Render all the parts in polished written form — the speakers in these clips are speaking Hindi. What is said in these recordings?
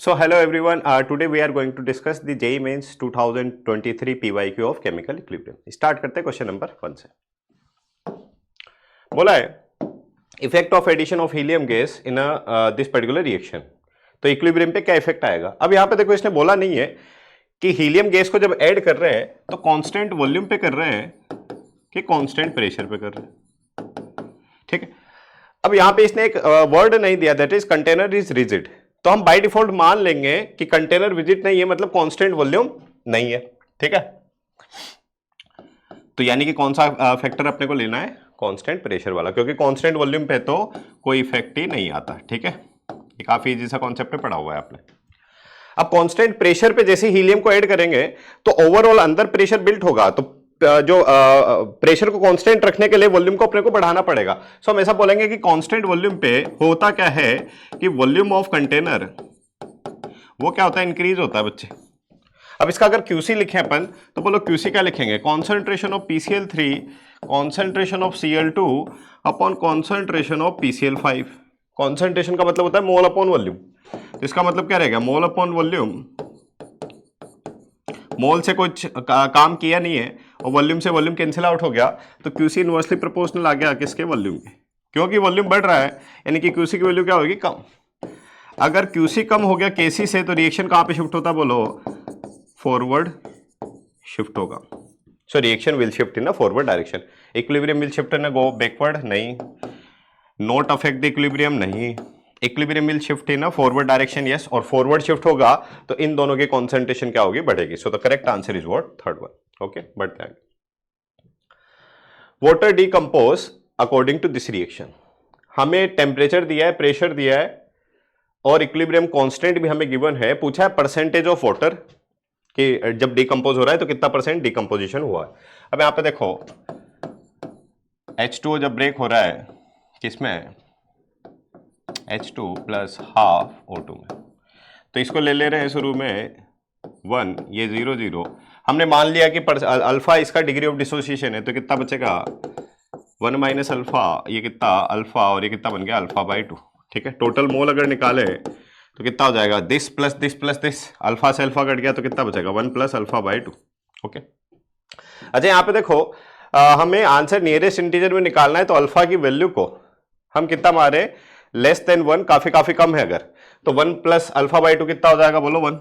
So hello everyone. Today we are going to discuss the JEE Mains 2023 PYQ of chemical equilibrium. Start करते हैं क्वेश्चन नंबर 1 से। बोला है effect of addition of helium gas in this particular reaction. तो इक्विलिब्रियम पे क्या इफेक्ट आएगा। अब यहाँ पे देखो इसने बोला नहीं है कि हीलियम गैस को जब ऐड कर रहे हैं तो कांस्टेंट वॉल्यूम पे कर रहे हैं कि कांस्टेंट प्रेशर पे कर रहे हैं। ठीक है, अब यहाँ पे इसने एक वर्ड नहीं दिया, that is container is rigid. तो हम बाय डिफॉल्ट मान लेंगे कि कंटेनर रिजिड नहीं है, मतलब कांस्टेंट वॉल्यूम नहीं है। ठीक है, तो यानी कि कौन सा फैक्टर अपने को लेना है, कांस्टेंट प्रेशर वाला, क्योंकि कांस्टेंट वॉल्यूम पे तो कोई इफेक्ट ही नहीं आता। ठीक है, ये काफी इजी सा कॉन्सेप्ट पढ़ा हुआ है आपने। अब कांस्टेंट प्रेशर पे जैसे हीलियम को ऐड करेंगे तो ओवरऑल अंदर प्रेशर बिल्ट होगा, तो जो प्रेशर को कांस्टेंट रखने के लिए वॉल्यूम को अपने को बढ़ाना पड़ेगा। सो हम ऐसा बोलेंगे कि कांस्टेंट वॉल्यूम पे होता क्या है कि वॉल्यूम ऑफ कंटेनर वो क्या होता है, इंक्रीज होता है बच्चे। अब इसका अगर क्यूसी लिखें अपन तो बोलो क्यूसी क्या लिखेंगे, concentration of PCl3 concentration of Cl2 upon concentration of PCl5। Concentration का मतलब होता है मोल अपॉन वॉल्यूम, तो इसका मतलब क्या रहेगा, मोल अपॉन वॉल्यूम। मोल से कुछ काम किया नहीं है और वॉल्यूम से वॉल्यूम कैंसिल आउट हो गया, तो क्यूसी इनवर्सली प्रोपोर्शनल आ गया किसके, वॉल्यूम के। क्योंकि वॉल्यूम बढ़ रहा है यानी कि क्यूसी की वैल्यू क्या होगी, कम। अगर क्यूसी कम हो गया केसी से तो रिएक्शन कहां पे शिफ्ट होता है, बोलो फॉरवर्ड शिफ्ट होगा। So reaction will shift in a forward direction. Equilibrium will shift in a go backward, नहीं। नॉट अफेक्ट द इक्विलिब्रियम, नहीं। Equilibrium will shift in a forward direction, yes. और फॉरवर्ड शिफ्ट होगा तो इन दोनों की कॉन्सेंट्रेशन क्या होगी, बढ़ेगी। So the correct answer is what, third one. Okay, बढ़ते हैं। Water decompose according to this reaction. हमें टेम्परेचर दिया है, प्रेशर दिया है और इक्विलिब्रियम कांस्टेंट भी हमें गिवन है। पूछा है परसेंटेज ऑफ वाटर कि जब डिकम्पोज हो रहा है तो कितना परसेंट डिकम्पोजिशन हुआ है। अब यहां पे देखो H2O जब ब्रेक हो रहा है किसमें, H2 प्लस हाफ O2 में, तो इसको ले रहे हैं शुरू में 1, ये 0 0। हमने मान लिया कि अल्फा इसका डिग्री ऑफ डिसोसिएशन है, तो कितना बचेगा 1 माइनस अल्फा, ये कितना अल्फा और ये कितना बन गया अल्फा बाई 2। ठीक है, टोटल मोल अगर निकाले तो कितना हो जाएगा, this plus this plus this, alpha से अल्फा कट गया तो कितना बचेगा 1 प्लस अल्फा बाई 2। ओके, अच्छा यहाँ पे देखो हमें आंसर नियरेस्ट इंटीजर में निकालना है, तो अल्फा की वैल्यू को हम कितना मारे, लेस देन 1, काफी कम है अगर, तो 1 प्लस अल्फा बाई 2 कितना हो जाएगा, बोलो 1,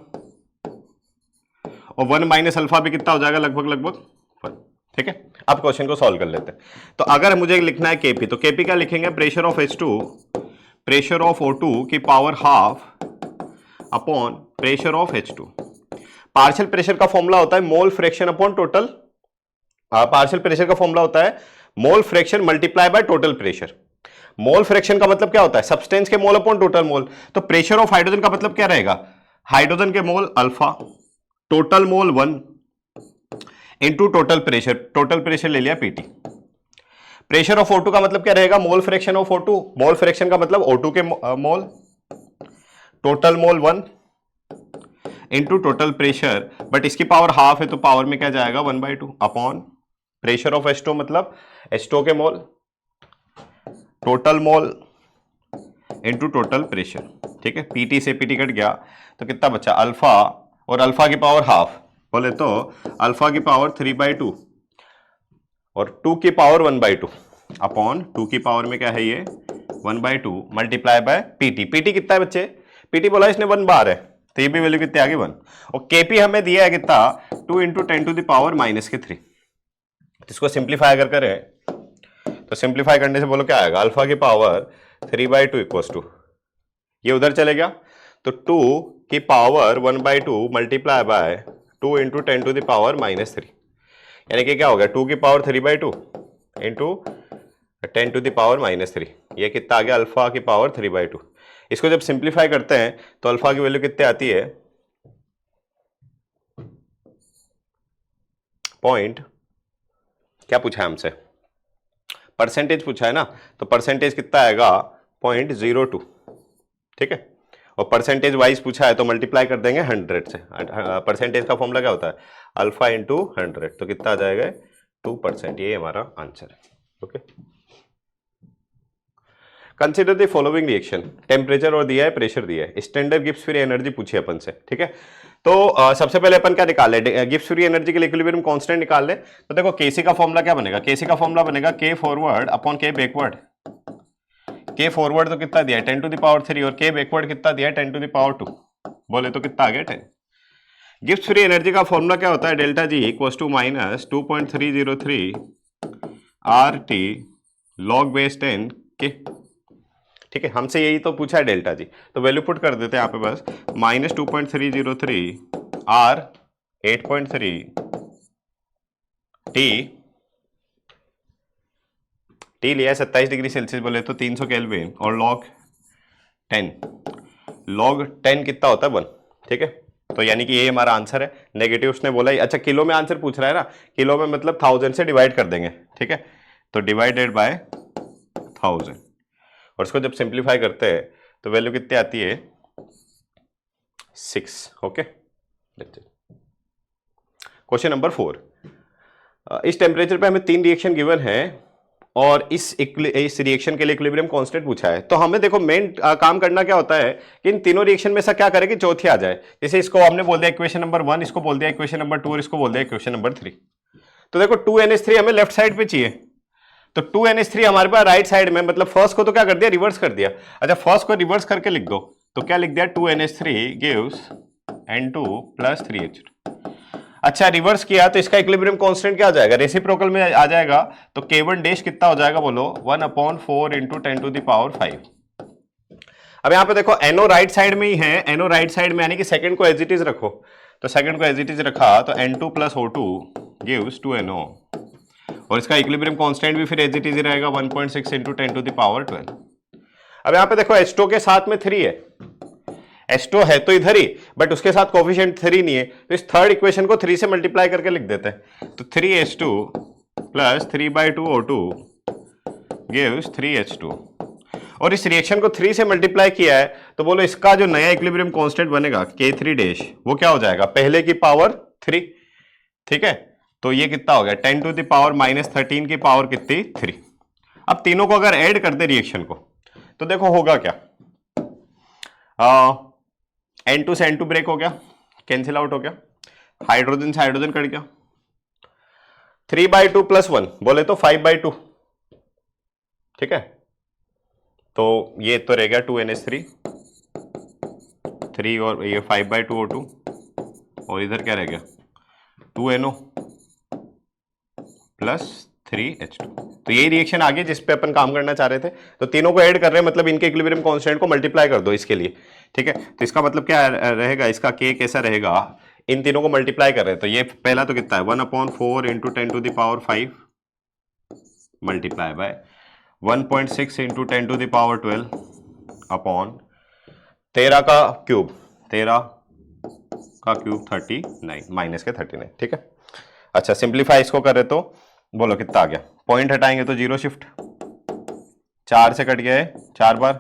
और 1 माइनस अल्फा भी कितना हो जाएगा, लगभग 1। ठीक है, अब क्वेश्चन को सॉल्व कर लेते हैं। तो अगर मुझे लिखना है केपी, तो केपी क्या लिखेंगे, pressure of H2 pressure of O2 की power half upon pressure of H2। Partial pressure का फॉर्मूला होता है mole fraction upon total, partial pressure का फॉर्मूला होता है mole fraction multiply by total pressure. Mole fraction का मतलब क्या होता है, सब्सटेंस के मोल अपॉन टोटल मोल। तो प्रेशर ऑफ हाइड्रोजन का मतलब क्या रहेगा, हाइड्रोजन के mole alpha, total mole 1 into total pressure ले लिया PT। प्रेशर ऑफ O2 का मतलब क्या रहेगा, mole fraction of O2, mole fraction का मतलब O2 के mole, total mole 1 into total pressure, but इसकी पावर हाफ है तो पावर में क्या जाएगा 1/2 अपॉन प्रेशर ऑफ H2 मतलब H2 के mole, total mole into total pressure. ठीक है, PT से PT कट गया तो कितना बचा अल्फा, और अल्फा की पावर हाफ बोले तो अल्फा की पावर 3/2 और 2 की पावर 1/2 अपॉन 2 की पावर में क्या है ये 1/2 मल्टीप्लाई बाय PT कितना है बच्चे, PT बोला इसने 1 बार है, तो ये भी वैल्यू कितनी आ गई 1। और KP हमें दिया है कितना 2 इंटू 10 टू द पावर -3। इसको सिंप्लीफाई अगर करें तो सिंप्लीफाई करने से बोलो क्या आएगा, अल्फा की पावर 3/2 इक्वल्स टू, ये उधर चले गया तो 2 की power 1/2 multiply by 2 into 10 to the power -3, यानी कि क्या हो गया 2 की power 3/2 into 10 to the power -3, ये कितना आ गया अल्फा की पावर 3/2। इसको जब सिंप्लीफाई करते हैं तो अल्फा की वैल्यू कितनी आती है, पॉइंट, क्या पूछा है हमसे, परसेंटेज पूछा है ना, तो परसेंटेज कितना आएगा 0.02। ठीक है, और परसेंटेज वाइज पूछा है तो मल्टीप्लाई कर देंगे 100 से। परसेंटेज का फॉर्मूला क्या होता है, अल्फा इंटू 100, तो कितना आ जाएगा 2%, ये हमारा आंसर है। Okay, consider the following reaction, temperature और दिया है, प्रेशर दिया है, स्टैंडर्ड गिब्स फ्री एनर्जी पूछी अपन से, ठीक है। तो सबसे पहले अपन क्या निकाल ले, गिब्स फ्री एनर्जी के लिए इक्विलिब्रियम कांस्टेंट निकाल ले। तो देखो केसी का फॉर्मूला क्या बनेगा, केसी का फॉर्मूला बनेगा के फॉरवर्ड अपॉन के बैकवर्ड। के फॉरवर्ड तो कितना दिया है 10 टू द पावर 3 और के बैकवर्ड कितना दिया है 10 टू द पावर 2, बोले तो कितना आ गया 10। गिब्स फ्री एनर्जी का फॉर्मूला क्या होता है, delta G equal to minus 2.303 RT log base 10 के, ठीक है। हमसे यही तो पूछा है डेल्टा जी, तो वैल्यू पुट कर देते हैं यहाँ पे बस, माइनस 2.303 R 8.3 T लिया है 27 डिग्री सेल्सियस बोले तो 300 केल्विन और log 10 कितना होता है 1, ठीक है। तो यानी कि ये हमारा आंसर है। नेगेटिव उसने बोला ही, अच्छा किलो में आंसर पूछ रहा है ना, किलो में मतलब 1000 से डिवाइड कर देंगे, ठीक है। तो डिवाइडेड बाय 1000 और इसको जब सिंप्लीफाई करते हैं तो वैल्यू कितनी आती है 6, ओके। क्वेश्चन नंबर 4, इस टेम्परेचर पे हमें 3 रिएक्शन गिवन है और इस रिएक्शन के लिए इक्विलिब्रियम कांस्टेंट पूछा है। तो हमें देखो मेन काम करना क्या होता है कि इन तीनों रिएक्शन में से क्या करें कि चौथी आ जाए। जैसे इसको हमने बोल दिया इक्वेशन नंबर 1, इसको बोल दिया इक्वेशन नंबर 2 और इसको बोल दिया इक्वेशन नंबर 3। तो देखो 2NH3 हमें लेफ्ट साइड पे चाहिए, तो 2NH3 हमारे पास राइट साइड में, मतलब फर्स्ट को तो क्या कर दिया रिवर्स कर दिया। अच्छा फर्स्ट को रिवर्स करके लिख दो, तो क्या लिख दिया 2NH3 gives N2 plus 3H2। अच्छा रिवर्स किया तो इसका इक्विलिब्रियम कांस्टेंट क्या आ जाएगा, रेसिप्रोकल में आ जाएगा, तो K1 डैश कितना हो जाएगा बोलो 1/4 × 10 टू द पावर 5। अब यहाँ पे देखो NO राइट साइड में ही है, NO राइट साइड में यानी कि सेकंड को एज इट इज रखो, तो सेकंड को एज इट इज रखा तो N2 plus O2 gives 2NO और इसका इक्विलिब्रियम कांस्टेंट भी फिर एज इट इज रहेगा 1.6 × 10 टू द पावर 12। अब यहाँ पे देखो H2 के साथ में 3 है, H2 है तो इधर ही बट उसके साथ कोफिशिएंट 3 नहीं है, तो इस थर्ड इक्वेशन को 3 से मल्टीप्लाई करके लिख देते हैं। तो 3H2 plus 3/2 O2 gives 3H2 और इस रिएक्शन को 3 से मल्टीप्लाई किया है, तो बोलो इसका जो नया इक्विलिब्रियम कांस्टेंट बनेगा K3 डैश वो क्या हो जाएगा पहले की पावर 3, ठीक है। तो ये कितना हो गया 10 टू द पावर -13 की पावर कितनी 3। अब तीनों को अगर ऐड कर दे रिएक्शन को तो देखो होगा क्या, N2 से N2 ब्रेक हो गया, कैंसिल आउट हो गया, हाइड्रोजन से हाइड्रोजन कट गया, 3/2 + 1 बोले तो 5/2, ठीक है। तो ये तो रह गया 2NH3 3 और ये 5/2 O2 और इधर क्या रह गया 2NO प्लस 3H2। तो यही रिएक्शन आ गई जिस पे अपन काम करना चाह रहे थे। तो तीनों को ऐड कर रहे हैं मतलब इनके इक्विलिब्रियम कांस्टेंट को मल्टीप्लाई कर दो इसके लिए, ठीक है। तो इसका मतलब क्या रहेगा, इसका K कैसा रहेगा, इन तीनों को मल्टीप्लाई कर रहे हैं तो ये पहला तो कितना है 1/4 × 10 to the power 5 multiply by 1.6 × 10 to the power 12 upon 13 का क्यूब 39 माइनस के 39, ठीक है। अच्छा सिंप्लीफाई इसको कर रहे तो बोलो कितना आ गया, पॉइंट हटाएंगे तो 0 शिफ्ट, 4 से कट गया है 4 बार,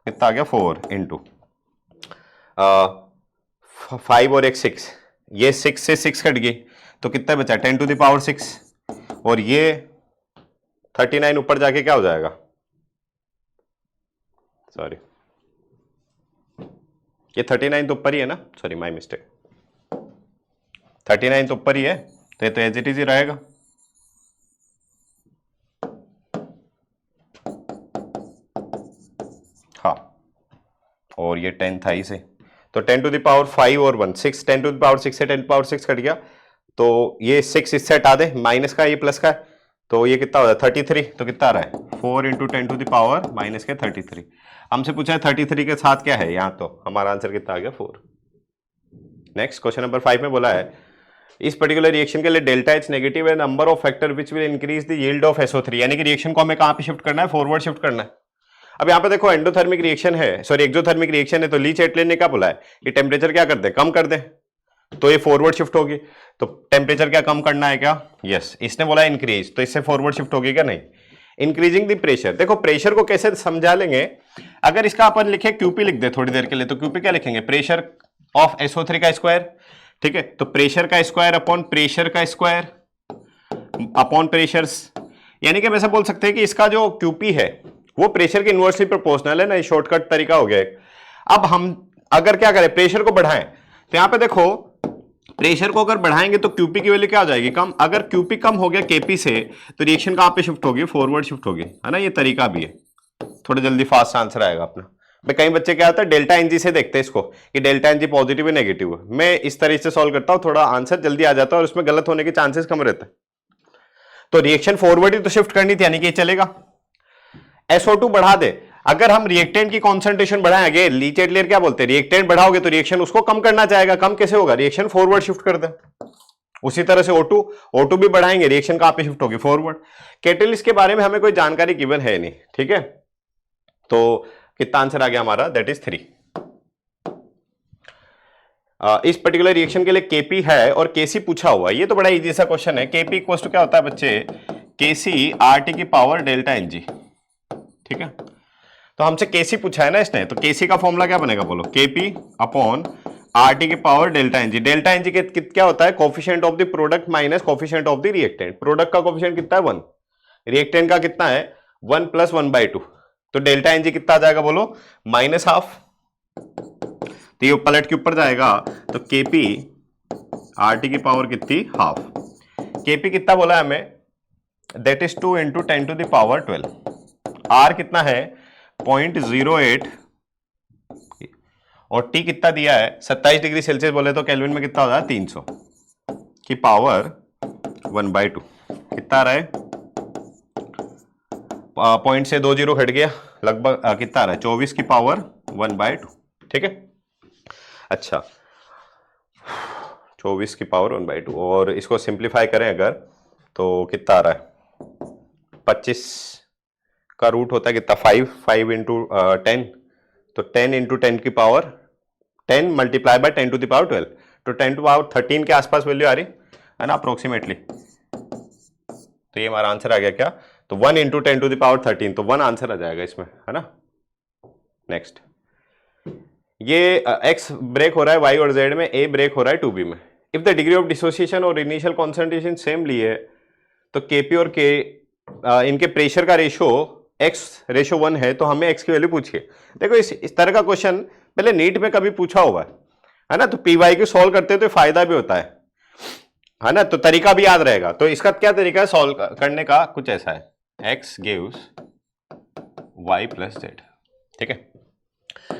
कितना आ गया 4 × 5 और 6, ये 6 से 6 कट गई तो कितना बचा 10 टू द पावर 6 और ये 39 ऊपर जाके क्या हो जाएगा, सॉरी ये 39 तो ऊपर ही है ना, सॉरी माय मिस्टेक, 39 तो ऊपर ही है तो ये तो एज इट इज ही रहेगा। हाँ और ये 10 था इसे, तो 10 टू द पावर 5 और 1 6, 10 टू द पावर 6 से 10 पावर 6 कट गया तो ये 6 इससे हटा दे, माइनस का ये प्लस का है तो ये कितना हो रहा है 33, तो कितना आ रहा है 4 × 10 टू द पावर -33। हमसे पूछा है 33 के साथ क्या है, यहाँ तो हमारा आंसर कितना आ गया 4। नेक्स्ट क्वेश्चन नंबर 5 में बोला है इस पर्टिकुलर रिएक्शन के लिए डेल्टा H नेगेटिव है, number of factor which will increase the yield of SO3, यानी कि रिएक्शन को हमें कहाँ पे शिफ्ट करना है, फॉरवर्ड शिफ्ट करना है। अब यहाँ पे देखो एंडोथर्मिक रिएक्शन है, सॉरी एक्सोथर्मिक रिएक्शन है, तो ली चैटलिन ने क्या बोला है कि टेम्परेचर क्या कर दे कम कर दे, तो ये फॉरवर्ड शिफ्ट होगी। तो टेम्परेचर क्या कम करना है क्या, यस इसने बोला इंक्रीज, तो इससे फॉरवर्ड शिफ्ट होगी क्या, नहीं। इंक्रीजिंग द प्रेशर, देखो प्रेशर को कैसे समझा लेंगे, अगर इसका अपन लिखे QP लिख दे थोड़ी देर के लिए, तो QP क्या लिखेंगे प्रेशर ऑफ SO3 का स्क्वायर, ठीक है। तो प्रेशर का स्क्वायर अपॉन प्रेशर का स्क्वायर अपॉन प्रेशर्स, यानी कि हम ऐसा बोल सकते हैं कि इसका जो QP है वो प्रेशर के इनवर्सली प्रोपोर्शनल है ना, ये शॉर्टकट तरीका हो गया एक। अब हम अगर क्या करें, प्रेशर को बढ़ाएं, तो यहां पे देखो प्रेशर को अगर बढ़ाएंगे तो क्यूपी की वैल्यू क्या हो जाएगी, कम। अगर क्यूपी कम हो गया केपी से तो रिएक्शन कहां पे शिफ्ट होगी, फॉरवर्ड शिफ्ट होगी, है ना। ये तरीका भी है, थोड़ा जल्दी फास्ट आंसर आएगा अपना। भाई कई बच्चे क्या होता है डेल्टा एनजी से देखते हैं इसको कि डेल्टा एनजी पॉजिटिव है नेगेटिव है। मैं इस तरीके से सॉल्व करता हूं, थोड़ा आंसर जल्दी आ जाता है और उसमें गलत होने के चांसेस कम रहते हैं। तो रिएक्शन फॉरवर्ड ही तो शिफ्ट करनी थी, यानी कि चलेगा। SO2 बढ़ा दे, अगर हम रिएक्टेंट की कॉन्सेंट्रेशन बढ़ाएंगे, लीचेट लेयर क्या बोलते हैं, रिएक्टेंट बढ़ाओगे तो रिएक्शन उसको कम करना चाहेगा, कम कैसे होगा, रिएक्शन फॉरवर्ड शिफ्ट कर दे। उसी तरह से O2 भी बढ़ाएंगे, रिएक्शन कहां पे शिफ्ट होगी, फॉरवर्ड। कैटेलिस्ट के बारे में हमें कोई जानकारी गिवन है नहीं, ठीक है। तो कितना आंसर आ गया हमारा, दैट इज 3। इस पर्टिकुलर रिएक्शन के लिए केपी है और केसी पूछा हुआ है, ये तो बड़ा इजी सा क्वेश्चन है। केपी इक्वल टू क्या होता है बच्चे, केसी आरटी की पावर डेल्टा एनजी, ठीक है। तो हमसे केसी पूछा है ना इसने, तो केसी का फॉर्मूला क्या बनेगा बोलो, केपी अपॉन आरटी की power delta NG. Delta NG क्या होता है, coefficient of the product minus coefficient of the reactant. Product का कोफिशिएंट कितना है 1, रिएक्टेंट का कितना है 1 + 1/2, तो डेल्टा एनजी कितना आ जाएगा बोलो, -½ तो ये पलट के ऊपर जाएगा, तो केपी आरटी की पावर कितनी, ½ केपी कितना बोला है हमें, दैट इज 2 × 10⁻12। आर कितना है 0.08 और टी कितना दिया है 27 डिग्री सेल्सियस, बोले तो केल्विन में कितना हो रहा है 300 की पावर 1/2। कितना आ रहा है, पॉइंट से 2 0 हट गया, लगभग कितना आ रहा है 24 की पावर 1/2, ठीक है। अच्छा 24 की पावर 1/2 और इसको सिंप्लीफाई करें अगर तो कितना आ रहा है, 25 का रूट होता है कितना 5 × 10, तो 10 × 10 की पावर 10 × 10 to the power 12, तो 10 to the power 13 के आसपास वैल्यू आ रही है ना अप्रोक्सीमेटली। तो ये हमारा आंसर आ गया क्या, तो 1 × 10 to the power 13, तो 1 आंसर आ जाएगा इसमें, है ना। नेक्स्ट, ये x ब्रेक हो रहा है y और z में, a ब्रेक हो रहा है 2b में। If the degree of dissociation और इनिशियल कॉन्सेंट्रेशन सेम ली है, तो kp और k इनके प्रेशर का रेशो x/1 है, तो हमें x की वैल्यू पूछिए। देखो इस तरह का क्वेश्चन पहले नीट में कभी पूछा हुआ है ना, तो पी को सॉल्व करते हैं तो फायदा भी होता है ना, तो तरीका भी याद रहेगा। तो इसका क्या तरीका है सॉल्व करने का, कुछ ऐसा है, x gives y + z, ठीक है।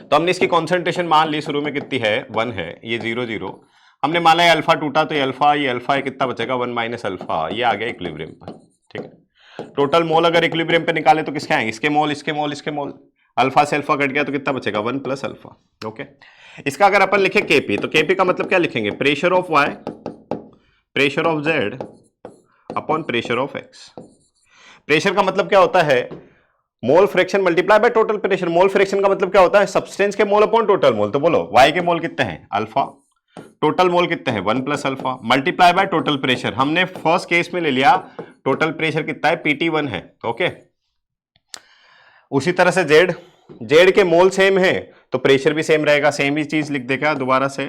तो हमने इसकी कॉन्सेंट्रेशन मान ली शुरू में कितनी है 1 है, ये 0 0 हमने माना है अल्फा टूटा, तो ये अल्फा कितना बचेगा 1 - अल्फा, ये आ गया इक्विलिब्रियम पर, ठीक है। टोटल मोल अगर इक्विलिब्रियम पे निकाले तो किसके आएंगे, इसके मोल इसके मोल इसके मोल, अल्फा से अल्फा कट गया तो कितना बचेगा 1 + अल्फा, ओके। इसका अगर अपन लिखे केपी, तो केपी का मतलब क्या लिखेंगे, pressure of Y, pressure of Z upon pressure of X. Pressure का मतलब क्या होता है, mole fraction multiply by total pressure. Mole fraction का मतलब क्या होता है, सब्सटेंस के मोल अपॉन टोटल मोल। तो बोलो वाई के मोल कितने हैं अल्फा, टोटल मोल कितने हैं 1 + alpha, multiply by total pressure. हमने फर्स्ट केस में ले लिया टोटल प्रेशर कितना है PT1 है, ओके। उसी तरह से जेड के मोल सेम है तो प्रेशर भी सेम रहेगा, सेम ही चीज लिख देगा दोबारा से,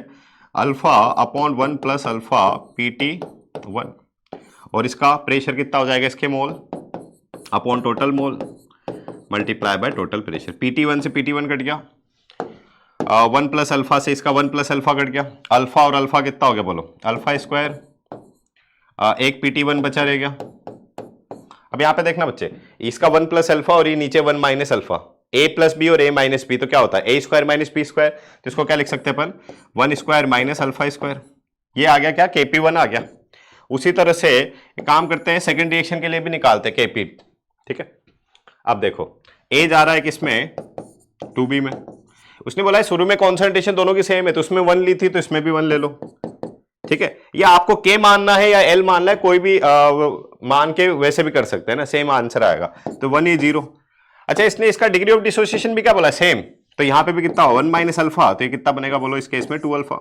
अल्फा अपॉन 1 + अल्फा PT1, और इसका प्रेशर कितना हो जाएगा, इसके मोल upon total mole multiply by total pressure. PT1 से PT1 कट गया, 1 + अल्फा से इसका 1 + अल्फा कट गया, अल्फा और अल्फा कितना हो गया बोलो, अल्फा स्क्वायर, एक PT1 बचा रह गया। अब यहाँ पे देखना बच्चे, इसका 1 + अल्फा और ये नीचे 1 - अल्फा, a + b और a - b, तो क्या होता है a² - b², तो इसको क्या लिख सकते हैं अपन 1² - अल्फा स्क्वायर। ये आ गया क्या, KP1 आ गया। उसी तरह से काम करते हैं, सेकंड रिएक्शन के लिए भी निकालते हैं KP, ठीक है। अब देखो A जा रहा है किसमें 2B में, उसने बोला है शुरू में कॉन्सेंट्रेशन दोनों की सेम है, तो उसमें 1 ली थी तो इसमें भी 1 ले लो, ठीक है। या आपको K मानना है या L मानना है, कोई भी मान के वैसे भी कर सकते हैं ना, सेम आंसर आएगा। तो 1 ये 0। अच्छा इसने इसका डिग्री ऑफ डिसोसिएशन भी क्या बोला सेम, तो यहां पे भी कितना 1 - अल्फा, तो ये कितना बनेगा बोलो इस केस में 2 अल्फा।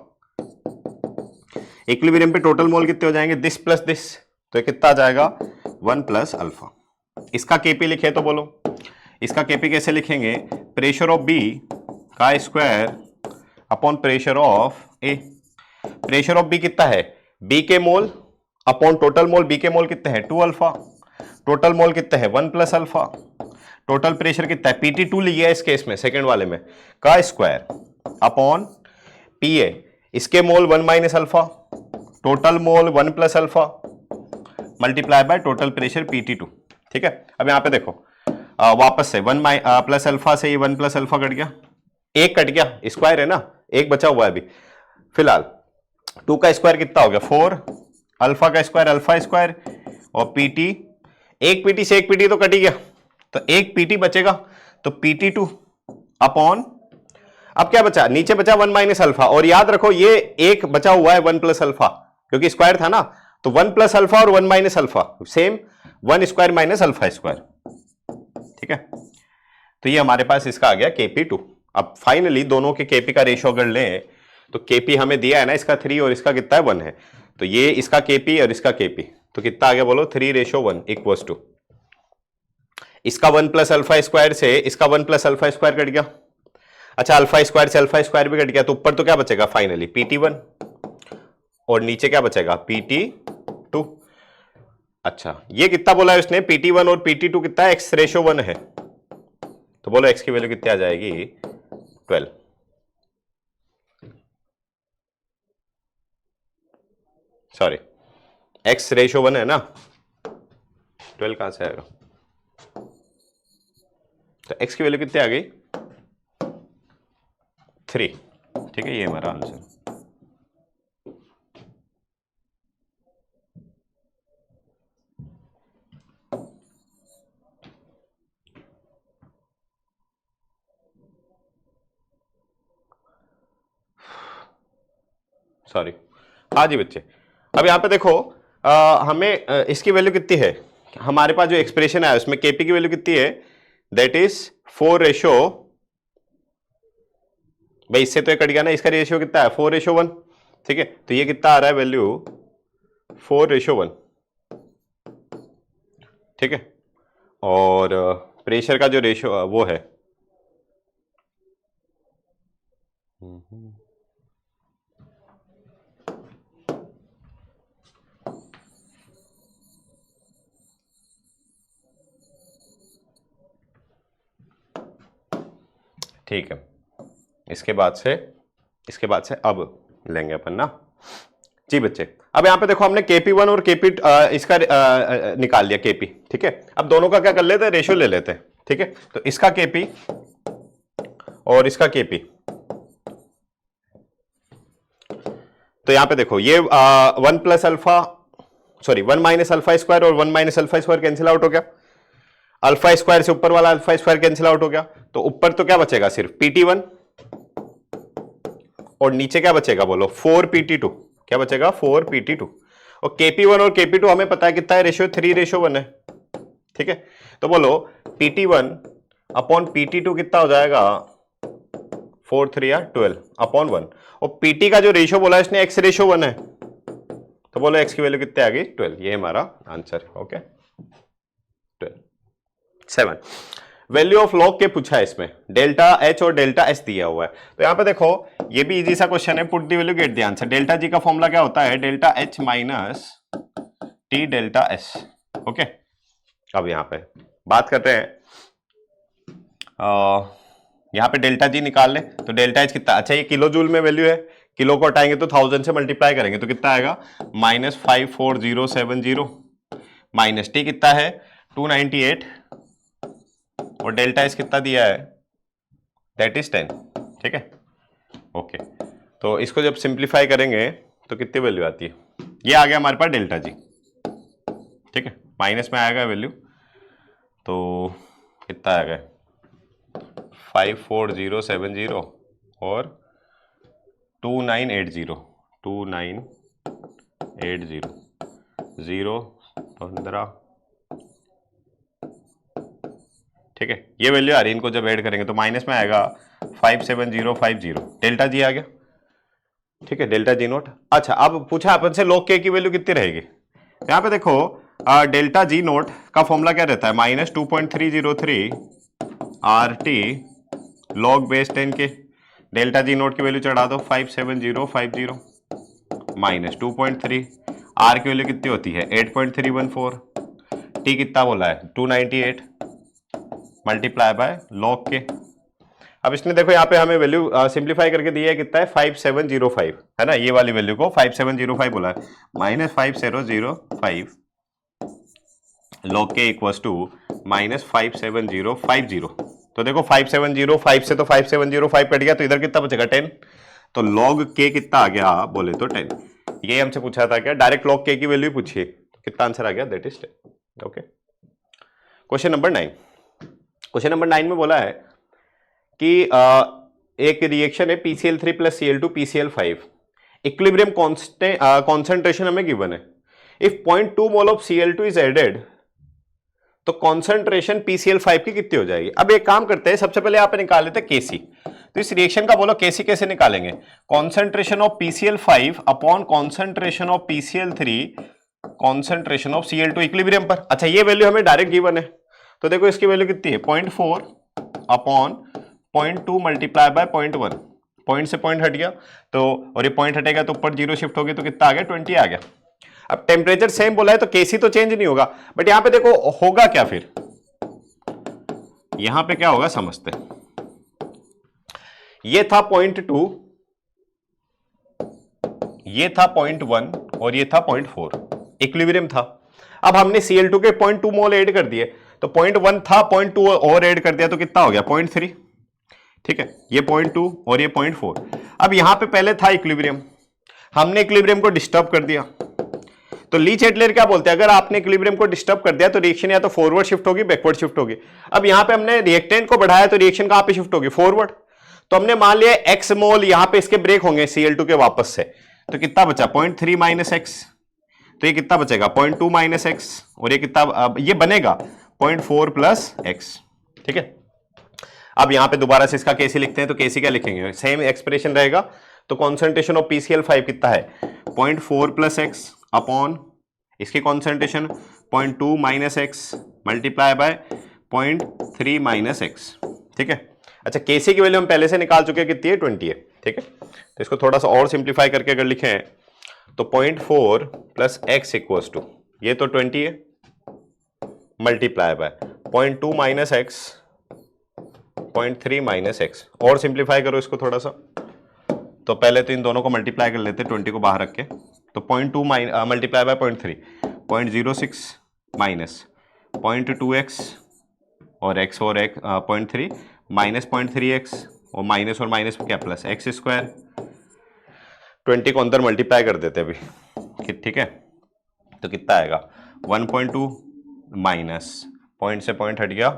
इक्विलिब्रियम पे टोटल मोल कितने हो जाएंगे, दिस प्लस दिस, तो ये कितना आ जाएगा 1 + अल्फा। इसका केपी लिखे तो बोलो, इसका केपी कैसे लिखेंगे, प्रेशर ऑफ बी का square upon pressure of A. Pressure of B कितना है, बी के mole upon total mole, B के मोल कितने हैं 2 अल्फा, टोटल मोल कितने हैं 1 प्लस अल्फा, टोटल प्रेशर कितना है PT2 लिया है इस केस में सेकंड वाले में का स्क्वायर अपॉन PA, इसके मोल 1 minus alpha, total mole 1 plus alpha multiply by total pressure PT2। ठीक है, अब यहां पे देखो वापस से 1 प्लस अल्फा से ये 1 प्लस अल्फा कट गया, एक कट गया, स्क्वायर है ना, एक बचा हुआ है अभी फिलहाल। 2 का स्क्वायर कितना हो गया 4, अल्फा का स्क्वायर अल्फा स्क्वायर, और PT, एक PT से एक PT तो कट ही गया, तो एक PT बचेगा, तो PT2 अपॉन, अब क्या बचा, नीचे बचा 1 माइनस अल्फा, और याद रखो ये एक बचा हुआ है 1 प्लस अल्फा क्योंकि स्क्वायर था ना, तो 1 प्लस अल्फा और 1 minus alpha same 1 square minus alpha square. ठीक है, तो ये हमारे पास इसका आ गया KP2। अब फाइनली दोनों के KP का रेशियो अगर लें तो KP हमें दिया है ना इसका 3 और इसका कितना है 1 है, तो ये इसका KP और इसका KP तो कितना आ गया बोलो 3:1 इक्वल्स टू, इसका 1 प्लस अल्फा स्क्वायर से इसका 1 प्लस अल्फा स्क्वायर कट गया, अच्छा अल्फा स्क्वायर से अल्फा स्क्वायर भी कट गया, तो ऊपर तो क्या बचेगा फाइनली PT1 और नीचे क्या बचेगा PT2। अच्छा ये कितना बोला है उसने PT1 और PT2 कितना है x/1 है, तो बोलो x की वैल्यू कितनी आ जाएगी 12। सॉरी x/1 है ना, 12 कहां से आएगा, तो x की वैल्यू कितनी आ गई 3। ठीक है, ये हमारा आंसर। सॉरी, हाँ जी बच्चे, अब यहां पे देखो हमें इसकी वैल्यू कितनी है, हमारे पास जो एक्सप्रेशन है उसमें KP की वैल्यू कितनी है, दैट इज 4:, भाई इससे तो ये कट गया ना, इसका रेशियो कितना है 4:1। ठीक है, तो ये कितना आ रहा है वैल्यू 4:1। ठीक है, और प्रेशर का जो रेशियो वो है ठीक है, इसके बाद से अब लेंगे अपन ना जी बच्चे। अब यहां पे देखो हमने KP1 और KP इसका निकाल लिया KP। ठीक है, अब दोनों का क्या कर लेते हैं रेशियो ले लेते हैं। ठीक है, तो इसका KP और इसका KP, तो यहां पे देखो ये 1 plus alpha sorry 1 minus alpha square और 1 minus alpha square cancel out हो गया, अल्फा स्क्वायर से ऊपर वाला अल्फा स्क्वायर कैंसिल आउट हो गया, तो ऊपर तो क्या बचेगा सिर्फ PT1 और नीचे क्या बचेगा बोलो 4PT2। क्या बचेगा 4PT2, और KP1 और KP2 हमें पता है कितना है रेशियो 3:1 है। ठीक है, तो बोलो PT1 अपॉन PT2 कितना हो जाएगा 4 3 12 अपॉन 1, और PT का जो रेशियो बोला है इसने x/1 है, तो बोलो x की वैल्यू कितनी आ गई 12। ये हमारा आंसर है। ओके 12। 7 वैल्यू ऑफ लॉग के पूछा है इसमें, डेल्टा H और डेल्टा S दिया हुआ है, तो यहां पे देखो ये भी इजी सा क्वेश्चन है, put the value get the answer. Delta G का फॉर्मूला क्या होता है delta H minus T delta S। Okay, अब यहां पे बात करते हैं यहां पे डेल्टा G निकाल ले, तो डेल्टा H कितना, अच्छा ये किलो जूल में वैल्यू है, किलो को हटाएंगे तो 1000 से मल्टीप्लाई करेंगे तो कितना आएगा -54070, माइनस T कितना है 298, और डेल्टा एस कितना दिया है दैट इज 10। ठीक है, ओके, तो इसको जब सिंप्लीफाई करेंगे तो कितनी वैल्यू आती है, ये आ गया हमारे पास डेल्टा जी। ठीक है, माइनस में आएगा वैल्यू, तो कितना आ गया 54070 और 2980 0 15। ठीक है, ये वैल्यू आ रही है, इनको जब ऐड करेंगे तो माइनस में आएगा 57050, डेल्टा जी आ गया। ठीक है, डेल्टा जी नोट। अच्छा अब पूछा अपन से log k की वैल्यू कितनी रहेगी, यहाँ पे देखो डेल्टा जी नोट का फॉर्मूला क्या रहता है -2.303 RT log बेस 10 के, डेल्टा जी नोट की वैल्यू चढ़ा दो 57050 -2.3, R की वैल्यू कितनी होती है 8.314, टी कितना बोला है 298 मल्टीप्लाई बाय लॉग के। अब इसने देखो यहाँ पे हमें वैल्यू सिंप्लीफाई करके दिया है कितना है 5705 है ना, ये वाली वैल्यू को 5705 बोला है -5005 लॉग के इक्वल्स टू -57050। तो देखो 5705 से तो 5705 कट गया तो इधर कितना बचेगा 10। तो लॉग के कितना आ गया बोले तो 10। ये हमसे पूछा था क्या, डायरेक्ट लॉग के की वैल्यू पूछिए, कितना आंसर आ गया that is 10। Okay, question number 9। Question number 9 में बोला है कि एक रिएक्शन है PCl3 plus Cl2 PCl5, equilibrium concentration हमें गिवन है। If 0.2 mole of Cl2 is added तो कॉन्सेंट्रेशन PCl5 की कितनी हो जाएगी। अब एक काम करते हैं, सबसे पहले आप निकाल लेते हैं केसी। तो इस रिएक्शन का बोलो केसी कैसे निकालेंगे, concentration of PCl5 upon concentration of PCl3 concentration of Cl2 equilibrium पर। अच्छा, ये वैल्यू हमें डायरेक्ट गिवन है, तो देखो इसकी वैल्यू कितनी है 0.4 अपॉन 0.2 मल्टीप्लाई बाय 0.1। पॉइंट से पॉइंट हट गया तो, और ये पॉइंट हटेगा तो ऊपर 0 शिफ्ट हो गया तो कितना आ गया 20 आ गया। अब टेम्परेचर सेम बोला है तो केसी तो चेंज नहीं होगा, बट यहां पे देखो होगा क्या, फिर यहां पे क्या होगा समझते। ये था 0.2, ये था 0.1 और ये था 0.4, इक्विलिब्रियम था। अब हमने Cl2 के 0.2 मोल ऐड कर दिए, तो 0.1 था 0.2 और ऐड कर दिया तो कितना हो गया 0.3। ठीक है, ये 0.2 और ये 0.4। अब यहां पे पहले था इक्विलिब्रियम, हमने इक्विलिब्रियम को डिस्टर्ब कर दिया। तो लीच एडलर क्या बोलते हैं, अगर आपने इक्विलिब्रियम को डिस्टर्ब कर दिया तो रिएक्शन या तो फॉरवर्ड शिफ्ट होगी बैकवर्ड शिफ्ट होगी। अब यहां पे हमने रिएक्टेंट को बढ़ाया तो रिएक्शन कहां पे शिफ्ट होगी फॉरवर्ड। तो हमने मान लिया x मोल यहां पे इसके ब्रेक होंगे Cl2 के वापस से, तो कितना बचा 0.3 माइनस एक्स, तो ये कितना बचेगा 0.2 माइनस एक्स, और ये कितना ये बनेगा 0.4 प्लस एक्स। ठीक है, अब यहां पे दोबारा से इसका केसी लिखते हैं, तो केसी क्या लिखेंगे, सेम एक्सप्रेशन रहेगा। तो कॉन्सेंट्रेशन ऑफ PCl5 कितना है 0.4 प्लस एक्स अपॉन इसकी concentration 0.2 minus x multiply by 0.3 minus x. ठीक है, अच्छा केसी की वैल्यू हम पहले से निकाल चुके हैं, कितनी है 20 है। ठीक है, तो इसको थोड़ा सा और सिंप्लीफाई करके अगर लिखें तो 0.4 प्लस एक्स इक्वल्स टू, ये तो 20 है multiply by 0.2 minus x 0.3 minus x. और सिंप्लीफाई करो इसको थोड़ा सा, तो पहले तो इन दोनों को मल्टीप्लाई कर लेते 20 को बाहर रख के, तो 0.2 मल्टीप्लाई बाय 0.3 0.06 माइनस 0.2x और x और x 0.3 माइनस 0.3x और माइनस क्या प्लस एक्स स्क्वायर। 20 को अंदर मल्टीप्लाई कर देते अभी, ठीक है, तो कितना आएगा 1.2 माइनस पॉइंट से पॉइंट हट गया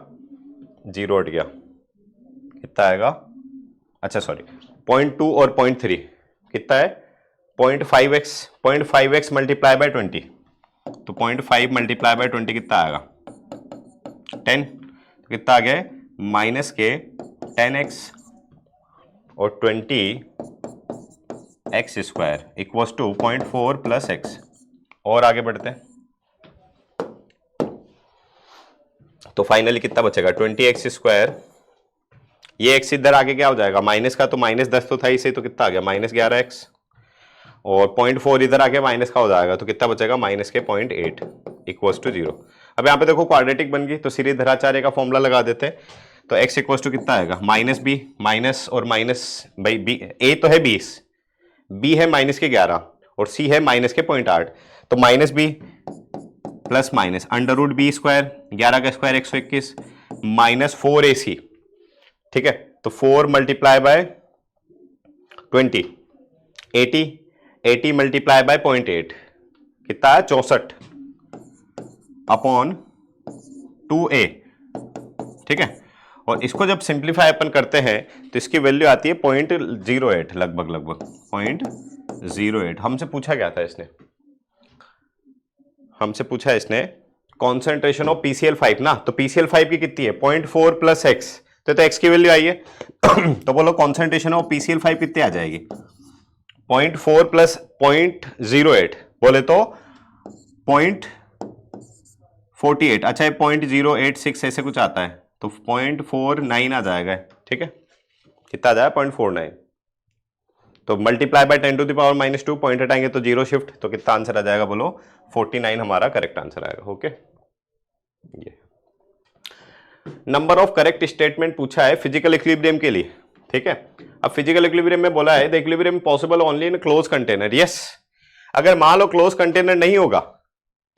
0 हट गया, कितना आएगा, अच्छा सॉरी 0.2 और 0.3 कितना है 0.5x मल्टीप्लाई बाय 20, तो 0.5 मल्टीप्लाई बाय 20 कितना आएगा 10, तो कितना आ गया माइनस के 10x और 20x square equals to 0.4 plus X. और आगे बढ़ते हैं, तो फाइनली कितना बचेगा 20x स्क्वायर, ये x इधर आगे क्या हो जाएगा माइनस का, तो -10 तो था इसे, तो कितना आ गया -11x, और 0.4 इधर आके माइनस का हो जाएगा तो कितना बचेगा -0.8 इक्वल्स टू 0। अब यहाँ पे देखो क्वाड्रेटिक बन गई, तो सीरीज धराचार्य का फॉर्मूला लगा देते हैं, तो x इक्वल्स टू कितना आएगा -b माइनस और माइनस भाई b, a तो है 20, b है -11 और c है -0.8, तो -b plus minus under root b square 11 का स्क्वायर 121 माइनस 4ac। ठीक है, तो 4 मल्टीप्लाई बाय 20 80 मल्टीप्लाई बाय 0.8 कितना है 64 अपॉन 2a। ठीक है, और इसको जब सिंप्लीफाई अपन करते हैं तो इसकी वैल्यू आती है 0.08 लगभग 0.08। हमसे पूछा क्या था इसने, हमसे पूछा इसने कॉन्सेंट्रेशन ऑफ PCl5 ना, तो PCl5 की कितनी है 0.4 प्लस एक्स, तो x की वैल्यू आई है तो बोलो कॉन्सेंट्रेशन ऑफ PCl5 कितनी आ जाएगी 0.4 प्लस 0.08 बोले तो 0.48, अच्छा 0.086 ऐसे कुछ आता है, तो 0.49 आ जाएगा। ठीक है, कितना आ जाएगा 0.49, तो multiply by 10 to the power -2 point हटाएंगे तो 0 शिफ्ट, तो कितना आंसर आ जाएगा बोलो 49 हमारा करेक्ट आंसर आएगा। ओके। ये नंबर ऑफ करेक्ट स्टेटमेंट पूछा है फिजिकल इक्विलिब्रियम के लिए, ठीक है। अब फिजिकल इक्विलिब्रियम में बोला है the equilibrium possible only in close container. Yes, अगर मान लो क्लोज कंटेनर नहीं होगा,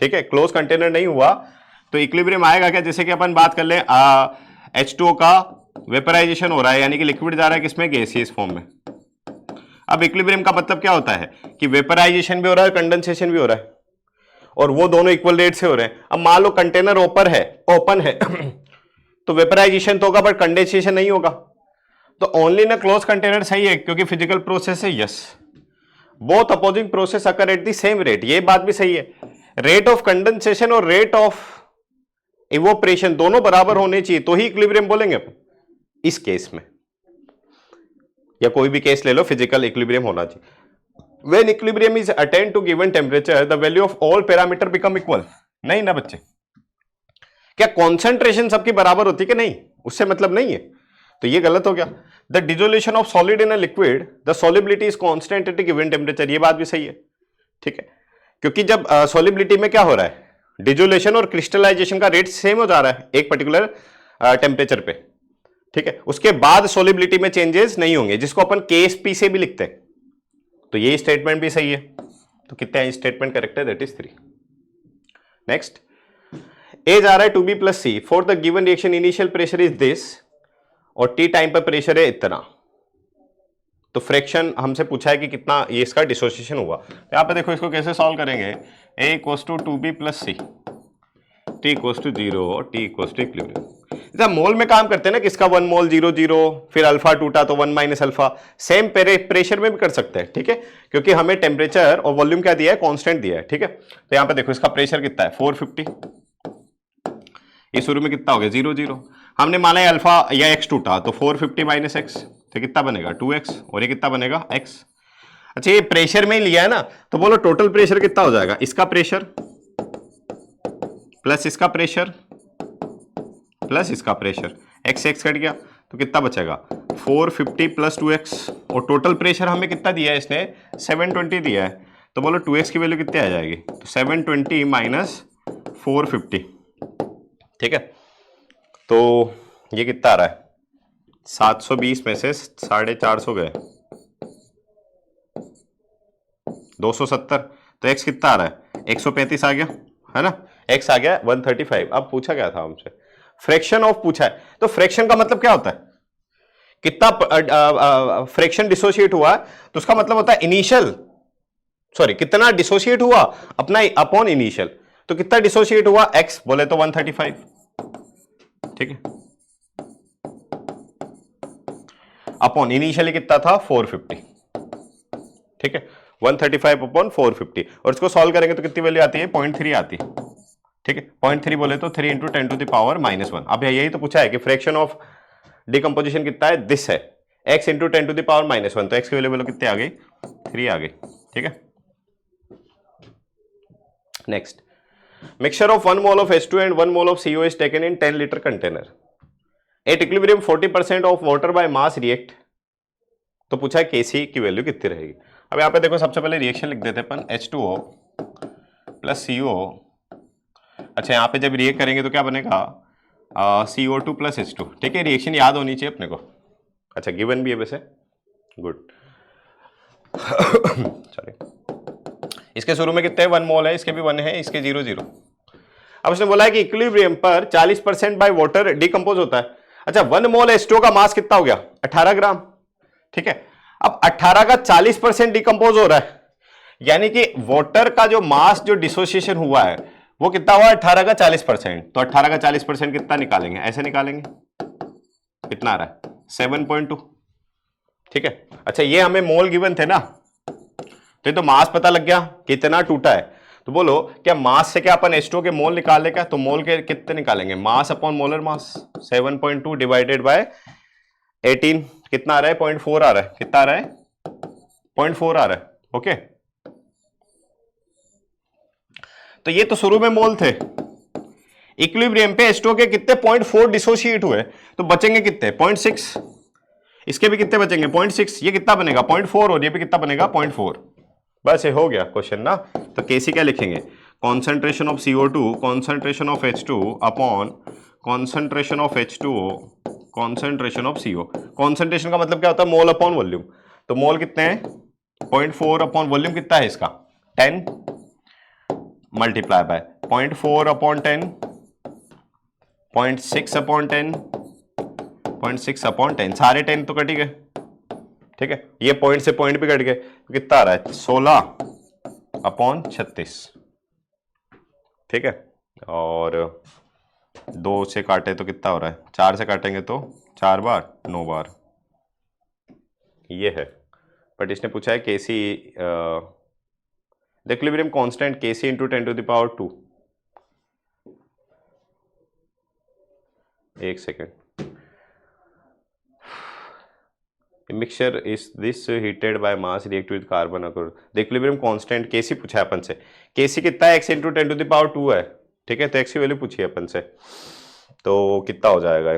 ठीक है, क्लोज कंटेनर नहीं हुआ तो इक्विलिब्रियम आएगा क्या? जैसे कि अपन बात कर ले H2O का वेपराइजेशन हो रहा है, यानी कि लिक्विड जा रहा है किसमें? गैसियस फॉर्म में। अब इक्विलिब्रियम का मतलब क्या होता है कि वेपराइजेशन भी हो रहा है, कंडेंसेशन भी हो रहा है, और वो दोनों इक्वल रेट से हो रहे हैं। अब मान लो कंटेनर ओपन है तो वेपराइजेशन तो होगा बट कंडेंसेशन नहीं होगा, तो ओनली इन क्लोज कंटेनर सही है क्योंकि फिजिकल प्रोसेस है। Yes, both opposing process occur at the same rate, ये बात भी सही है। रेट ऑफ कंडेंसेशन और रेट ऑफ इवोपरेशन दोनों बराबर होने चाहिए तो ही इक्विलिब्रियम बोलेंगे अपन। इस केस में या कोई भी केस ले लो, फिजिकल इक्विलिब्रियम होना चाहिए। When equilibrium is attend to given temperature the value of all parameter become equal. नहीं ना बच्चे, क्या कॉन्सेंट्रेशन सबकी बराबर होती है कि नहीं? उससे मतलब नहीं है, तो ये गलत हो गया। The dissolution of solid in a liquid the solubility is constant eight given temperature, ये बात भी सही है, ठीक है, क्योंकि जब सॉलिबिलिटी में क्या हो रहा है, डिसोल्यूशन और क्रिस्टलाइजेशन का रेट सेम हो जा रहा है एक पर्टिकुलर टेम्परेचर पे, ठीक है, उसके बाद सॉलिबिलिटी में चेंजेस नहीं होंगे, जिसको अपन KSP से भी लिखते हैं। तो ये स्टेटमेंट भी सही है, तो कितने स्टेटमेंट करेक्ट है? That is 3। नेक्स्ट, ए जा रहा है 2B + C for the given reaction initial pressure is this और T टाइम पर प्रेशर है इतना, तो फ्रैक्शन हमसे पूछा है कि कितना ये इसका डिसोसिएशन हुआ। यहां पे देखो इसको कैसे सॉल्व करेंगे। A = 2B + C, T = 0 और T = इक्विलिब्रियम। जब मोल में काम करते हैं ना, किसका 1 मोल 0 0, फिर अल्फा टूटा तो 1 - अल्फा, सेम प्रेशर में भी कर सकते हैं, ठीक है, क्योंकि हमें टेम्परेचर और वॉल्यूम क्या दिया है? कांस्टेंट दिया है, ठीक है। तो यहां पे देखो इसका प्रेशर कितना है? 450। ये शुरू में कितना हो गया? 0 0। हमने माना है अल्फा या एक्स टूटा, तो 450 - x, तो कितना बनेगा? 2x, और ये कितना बनेगा? x। अच्छा, ये प्रेशर में ही लिया है ना, तो बोलो टोटल प्रेशर कितना हो जाएगा? इसका प्रेशर प्लस इसका प्रेशर प्लस इसका प्रेशर, x कट गया तो कितना बचेगा? 450 + 2x, और टोटल प्रेशर हमें कितना दिया है इसने? 720 दिया है, तो बोलो 2x की वैल्यू कितनी आ जाएगी? तो 720 - 450, ठीक है। तो ये कितना आ रहा है? 720 में से 450 गए 270, तो x कितना आ रहा है? 135 आ गया, है ना, x आ गया 135। अब पूछा क्या था हमसे? फ्रैक्शन ऑफ पूछा है, तो फ्रैक्शन का मतलब क्या होता है? कितना फ्रैक्शन डिसोशिएट हुआ, तो उसका मतलब होता है इनिशियल, सॉरी, कितना डिसोशिएट हुआ अपना अपॉन इनिशियल, तो कितना डिसोशिएट हुआ? x बोले तो 135, ठीक है, अपॉन इनिशियली कितना था? 450, ठीक है, 135 अपॉन 450, और इसको सॉल्व करेंगे तो कितनी वैल्यू आती है? 0.3 आती है, ठीक है। 0.3 बोले तो 3 × 10⁻⁻1। अब यही तो पूछा है कि फ्रैक्शन ऑफ डिकम्पोजिशन कितना है? दिस है x × 10⁻⁻1, तो x की वैल्यू कितनी आ गई? 3 आ गई, ठीक है। Next, mixture of 1 mole of H2 and 1 mole of CO is taken in 10 litre container at equilibrium 40% of water bye mass react, तो पूछा है Kc की वैल्यू कितनी रहेगी। अब यहाँ पे देखो, सबसे पहले रिएक्शन लिख देते हैं अपन, H2O + CO। अच्छा, यहाँ पे जब रिएक्ट करेंगे तो क्या बनेगा? CO2 + H2, ठीक है, रिएक्शन याद होनी चाहिए अपने को। अच्छा, गिवन भी है वैसे, गुड। सॉरी, इसके शुरू में कितने? 1 मोल है, इसके भी 1 है, इसके 0 0। अब उसने बोला है कि इक्विलिब्रियम पर 40% बाय वाटर डिकम्पोज होता है। अच्छा, 1 मोल H2O का मास कितना हो गया? 18 ग्राम, ठीक है। अब 18 का 40% डिकम्पोज हो रहा है, यानी कि वाटर का जो मास जो डिसोसिएशन हुआ है वो कितना हुआ? 18 का 40%। तो 18 का 40% कितना निकालेंगे? ऐसे निकालेंगे, कितना आ रहा है? 7.2, ठीक है। अच्छा, ये हमें मोल गिवन थे ना, तो ये तो मास पता लग गया कितना टूटा है, तो बोलो क्या मास से क्या अपन H2O के मोल निकाल ले क्या? तो मोल के कितने निकालेंगे? Mass upon molar mass, 7.2 divided by 18, कितना आ रहा है? 0.4 आ रहा है, कितना आ रहा है? 0.4 आ रहा है, ओके। तो ये तो शुरू में मोल थे, इक्विलिब्रियम पे H2O के कितने? 0.4 डिसोशिएट हुए, तो बचेंगे कितने? 0.6, इसके भी कितने बचेंगे? 0.6, ये कितना बनेगा? 0.4, और ये भी कितना बनेगा? 0.4। बस ये हो गया क्वेश्चन ना। तो Kc क्या लिखेंगे? Concentration of CO2, concentration of H2 upon concentration of H2O, concentration of CO। Concentration का मतलब क्या होता है? Mole upon volume. तो मोल कितने हैं? 0.4 अपॉन वॉल्यूम कितना है इसका? 10 multiply by 0.4 upon 10, 0.6 upon 10, 0.6 upon 10, सारे 10 तो कट ही गए, ठीक है। ये पॉइंट से पॉइंट भी कट गए, कितना आ रहा है? 16 अपॉन 36, ठीक है। और 2 से काटे तो कितना हो रहा है? 4 से काटेंगे तो 4 बार 9 बार, ये है। बट इसने पूछा है Kc the equilibrium constant Kc into 10 to the power 2। एक second, mixture is this heated by mass react with carbon अगर द इक्विलिब्रियम कांस्टेंट केसी पूछा है अपन से। केसी कितना है? x into 10 to the power 2 है, ठीक है। तो x की वैल्यू पूछी है अपन से, तो कितना हो जाएगा?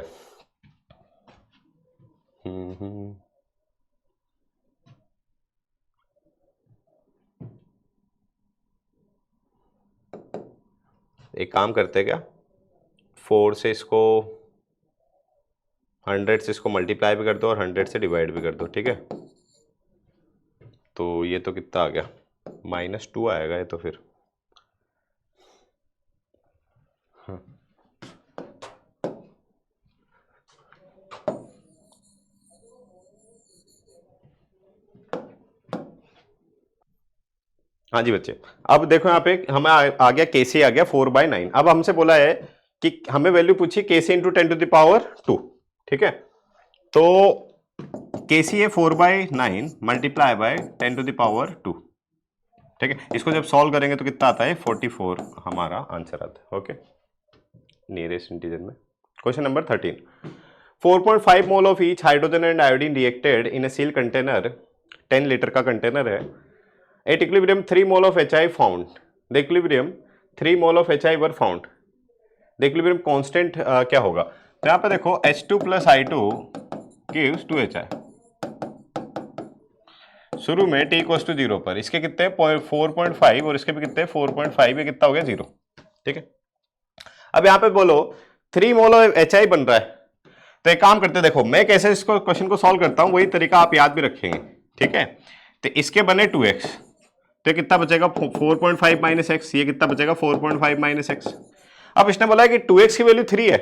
एक काम करते हैं क्या, 4 से इसको 100 से इसको मल्टीप्लाई भी कर दो और 100 से डिवाइड भी कर दो, ठीक है। तो ये तो कितना आ गया? -2 आएगा ये तो फिर। हाँ जी बच्चे, अब देखो यहाँ पे हमें आ गया केसी आ गया 4/9। अब हमसे बोला है कि हमें वैल्यू पूछी KC into 10 to the power 2, ठीक है। तो केसी है 4/9 multiply by 10 to the power 2, ठीक है। इसको जब सॉल्व करेंगे तो कितना आता है? 44 हमारा आंसर आता है, ओके, नियरेस्ट इंटीजर में। Question number 13, 4.5 mole of each hydrogen and iodine reacted in A seal container, 10 litre का कंटेनर है। At equilibrium 3 mole of HI found. The equilibrium 3 mole of HI were found. The equilibrium constant क्या होगा? तो यहाँ पे देखो H2 plus I2 gives 2HI। शुरू में t equals to 0 पर इसके कितने 4.5 और इसके भी कितने 4.5, ये कितना हो गया 0, ठीक है। अब यहाँ पे बोलो 3 मोल ऑफ HI बन रहा है, तो एक काम करते देखो, मैं कैसे इसको क्वेश्चन को सॉल्व करता हूँ वही तरीका आप याद भी रखेंगे, ठीक है। तो इसके बने 2x, तो कितना बचेगा 4.5 माइनस एक्स, ये कितना बचेगा 4.5 माइनस एक्स। अब इसने बोला है कि 2x की वैल्यू 3 है।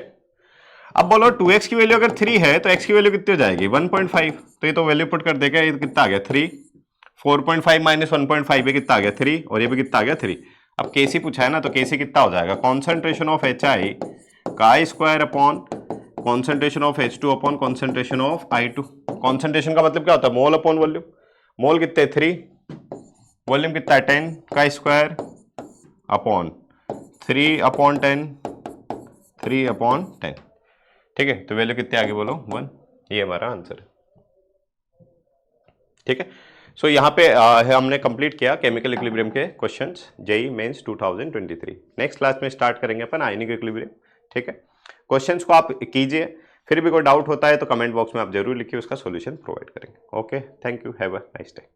अब बोलो 2x की वैल्यू अगर 3 है तो x की वैल्यू कितनी हो जाएगी 1.5। तो ये तो वैल्यू पुट कर देगा, ये कितना आ गया 3, 4.5 माइनस 1.5 ये कितना आ गया 3, और ये भी कितना आ गया 3। अब केसी पूछा है ना, तो केसी कितना हो जाएगा? कॉन्सेंट्रेशन ऑफ HI का I² upon concentration of H2 upon concentration of I2। Concentration का मतलब क्या होता है? Mole upon volume. मोल कितने 3, वॉल्यूम कितना है 10 का स्क्वायर अपॉन 3 अपॉन 10, 3 अपॉन 10, ठीक है। तो वैल्यू कितनी आगे बोलो 1, ये हमारा आंसर है, ठीक है। सो यहाँ पे हमने कंप्लीट किया केमिकल इक्विलिब्रियम के questions JEE mains 2023। Next class में स्टार्ट करेंगे अपन आयनिक इक्विलिब्रियम, ठीक है। क्वेश्चंस को आप कीजिए, फिर भी कोई डाउट होता है तो कमेंट बॉक्स में आप जरूर लिखिए, उसका सॉल्यूशन प्रोवाइड करेंगे। Okay, thank you, have a nice day.